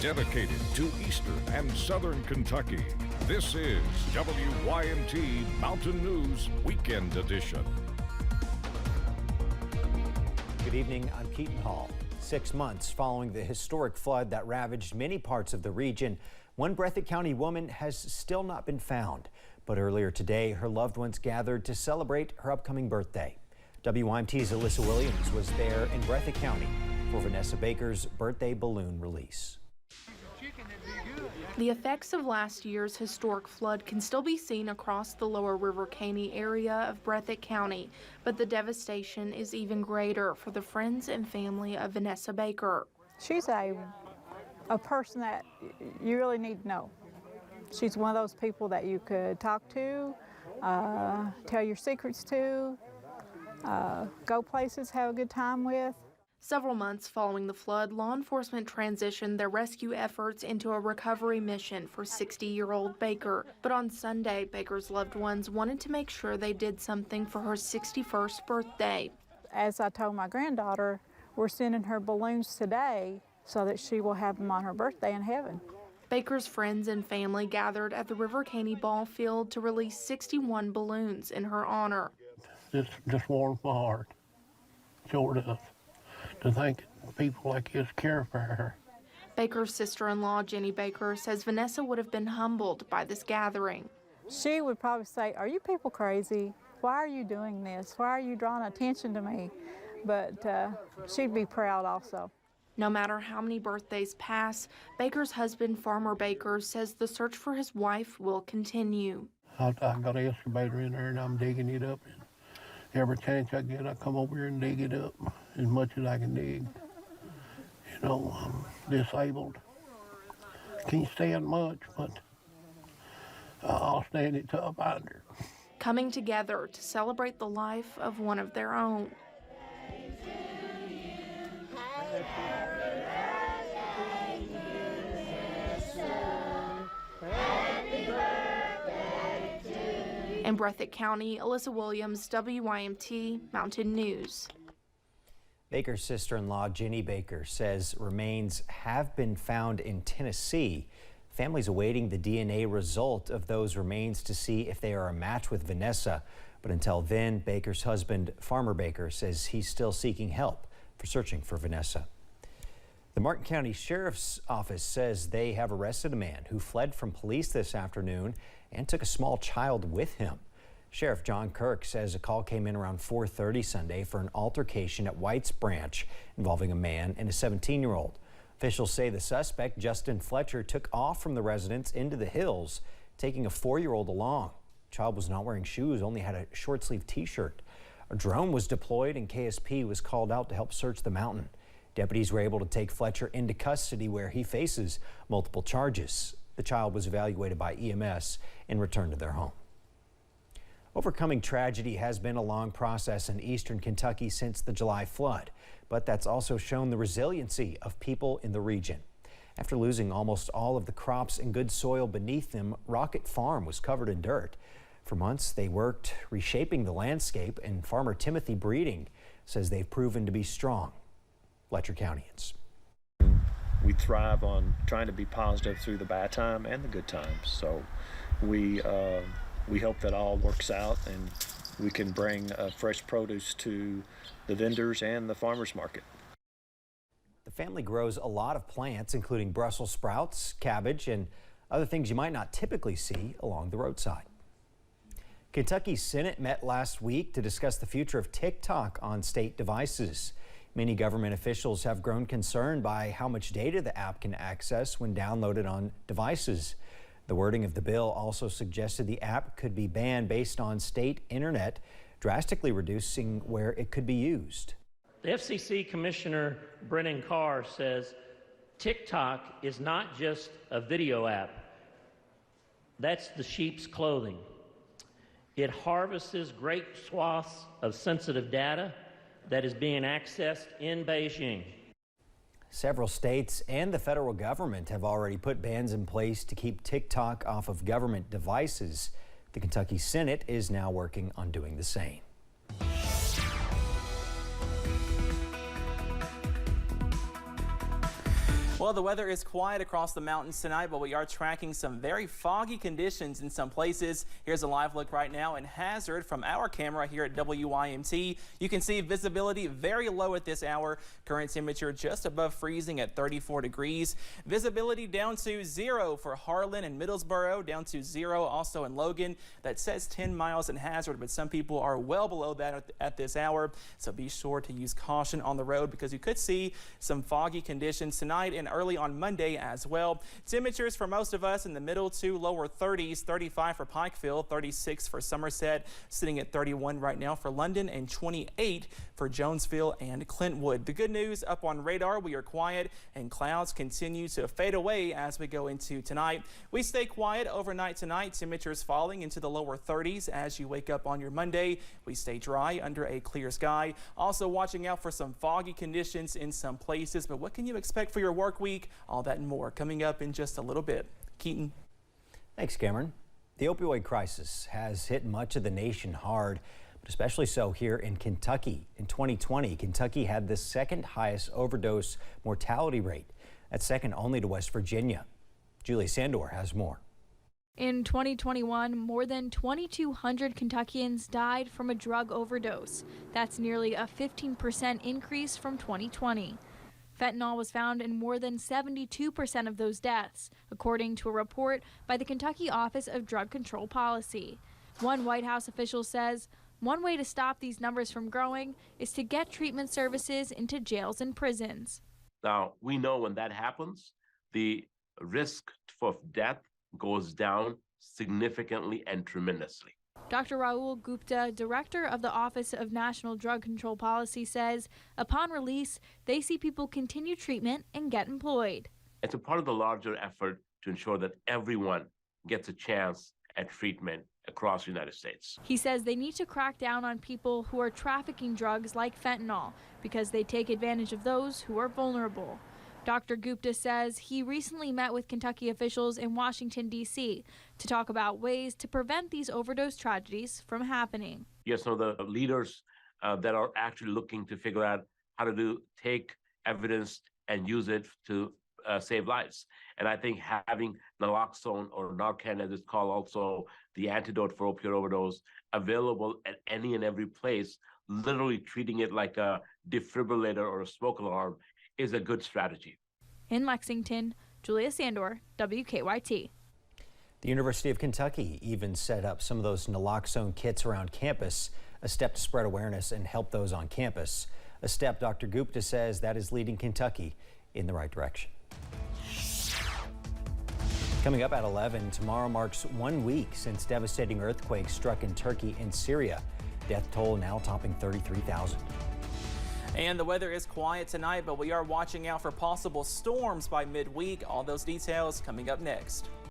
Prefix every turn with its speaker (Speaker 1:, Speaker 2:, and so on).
Speaker 1: dedicated to eastern and southern Kentucky. This is WYMT Mountain News Weekend Edition.
Speaker 2: Good evening, I'm Keaton Hall. 6 months following the historic flood that ravaged many parts of the region, one Breathitt County woman has still not been found. But earlier today, her loved ones gathered to celebrate her upcoming birthday. WYMT's Alyssa Williams was there in Breathitt County for Vanessa Baker's birthday balloon release.
Speaker 3: The effects of last year's historic flood can still be seen across the lower River Caney area of Breathitt County, but the devastation is even greater for the friends and family of Vanessa Baker.
Speaker 4: She's a person that you really need to know. She's one of those people that you could talk to, tell your secrets to, go places, have a good time with.
Speaker 3: Several months following the flood, law enforcement transitioned their rescue efforts into a recovery mission for 60-year-old Baker. But on Sunday, Baker's loved ones wanted to make sure they did something for her 61st birthday.
Speaker 4: As I told my granddaughter, we're sending her balloons today so that she will have them on her birthday in heaven.
Speaker 3: Baker's friends and family gathered at the River Caney ball field to release 61 balloons in her honor.
Speaker 5: This just warms my heart, sure does, to think people like this care for her.
Speaker 3: Baker's sister-in-law, Jenny Baker, says Vanessa would have been humbled by this gathering.
Speaker 4: She would probably say, "Are you people crazy? Why are you doing this? Why are you drawing attention to me?" But she'd be proud also.
Speaker 3: No matter how many birthdays pass, Baker's husband, Farmer Baker, says the search for his wife will continue.
Speaker 5: I've got an excavator in there and I'm digging it up. And every chance I get, I come over here and dig it up as much as I can dig. You know, I'm disabled. Can't stand much, but I'll stand it till I find her.
Speaker 3: Coming together to celebrate the life of one of their own. In Breathitt County, Alyssa Williams, WYMT Mountain News.
Speaker 2: Baker's sister-in-law, Jenny Baker, says remains have been found in Tennessee. Families awaiting the DNA result of those remains to see if they are a match with Vanessa. But until then, Baker's husband, Farmer Baker, says he's still seeking help for searching for Vanessa. The Martin County Sheriff's Office says they have arrested a man who fled from police this afternoon and took a small child with him. Sheriff John Kirk says a call came in around 4:30 Sunday for an altercation at White's Branch involving a man and a 17-year-old. Officials say the suspect, Justin Fletcher, took off from the residence into the hills, taking a 4-year-old along. The child was not wearing shoes, only had a short-sleeved t-shirt. A drone was deployed and KSP was called out to help search the mountain. Deputies were able to take Fletcher into custody where he faces multiple charges. The child was evaluated by EMS and returned to their home. Overcoming tragedy has been a long process in eastern Kentucky since the July flood, but that's also shown the resiliency of people in the region. After losing almost all of the crops and good soil beneath them, Rocket Farm was covered in dirt. For months, they worked reshaping the landscape, and farmer Timothy Breeding says they've proven to be strong. Fletcher Countyans.
Speaker 6: We thrive on trying to be positive through the bad time and the good times. So we hope that all works out and we can bring fresh produce to the vendors and the farmers market.
Speaker 2: The family grows a lot of plants, including Brussels sprouts, cabbage, and other things you might not typically see along the roadside. Kentucky's Senate met last week to discuss the future of TickTock on state devices. Many government officials have grown concerned by how much data the app can access when downloaded on devices. The wording of the bill also suggested the app could be banned based on state internet, drastically reducing where it could be used.
Speaker 7: The FCC Commissioner Brennan Carr says TickTock is not just a video app. That's the sheep's clothing. It harvests great swaths of sensitive data that is being accessed in Beijing.
Speaker 2: Several states and the federal government have already put bans in place to keep TickTock off of government devices. The Kentucky Senate is now working on doing the same.
Speaker 8: Well, the weather is quiet across the mountains tonight, but we are tracking some very foggy conditions in some places. Here's a live look right now in Hazard from our camera here at WYMT. You can see visibility very low at this hour. Current temperature just above freezing at 34 degrees. Visibility down to 0 for Harlan and Middlesboro, down to 0 also in Logan. That says 10 miles in Hazard, but some people are well below that at this hour. So be sure to use caution on the road because you could see some foggy conditions tonight and early on Monday as well. Temperatures for most of us in the middle to lower 30s, 35 for Pikeville, 36 for Somerset, sitting at 31 right now for London, and 28 for Jonesville and Clintwood. The good news, up on radar, we are quiet and clouds continue to fade away as we go into tonight. We stay quiet overnight tonight. Temperatures falling into the lower 30s as you wake up on your Monday. We stay dry under a clear sky. Also watching out for some foggy conditions in some places. But what can you expect for your work week? All that and more coming up in just a little bit. Keaton.
Speaker 2: Thanks, Cameron. The opioid crisis has hit much of the nation hard, but especially so here in Kentucky. In 2020, Kentucky had the second highest overdose mortality rate. That's second only to West Virginia. Julia Sandor has more.
Speaker 9: In 2021, more than 2,200 Kentuckians died from a drug overdose. That's nearly a 15% increase from 2020. Fentanyl was found in more than 72% of those deaths, according to a report by the Kentucky Office of Drug Control Policy. One White House official says one way to stop these numbers from growing is to get treatment services into jails and prisons.
Speaker 10: Now, we know when that happens, the risk for death goes down significantly and tremendously.
Speaker 9: Dr. Rahul Gupta, director of the Office of National Drug Control Policy, says upon release, they see people continue treatment and get employed.
Speaker 10: It's a part of the larger effort to ensure that everyone gets a chance at treatment across the United States.
Speaker 9: He says they need to crack down on people who are trafficking drugs like fentanyl because they take advantage of those who are vulnerable. Dr. Gupta says he recently met with Kentucky officials in Washington, D.C. to talk about ways to prevent these overdose tragedies from happening.
Speaker 10: Yes, some of the leaders that are actually looking to figure out how to take evidence and use it to save lives. And I think having naloxone, or Narcan as it's called, also the antidote for opioid overdose, available at any and every place, literally treating it like a defibrillator or a smoke alarm, is a good strategy.
Speaker 9: In Lexington, Julia Sandor, WKYT.
Speaker 2: The University of Kentucky even set up some of those naloxone kits around campus, a step to spread awareness and help those on campus. A step Dr. Gupta says that is leading Kentucky in the right direction. Coming up at 11, tomorrow marks 1 week since devastating earthquakes struck in Turkey and Syria. Death toll now topping 33,000.
Speaker 8: And the weather is quiet tonight, but we are watching out for possible storms by midweek. All those details coming up next.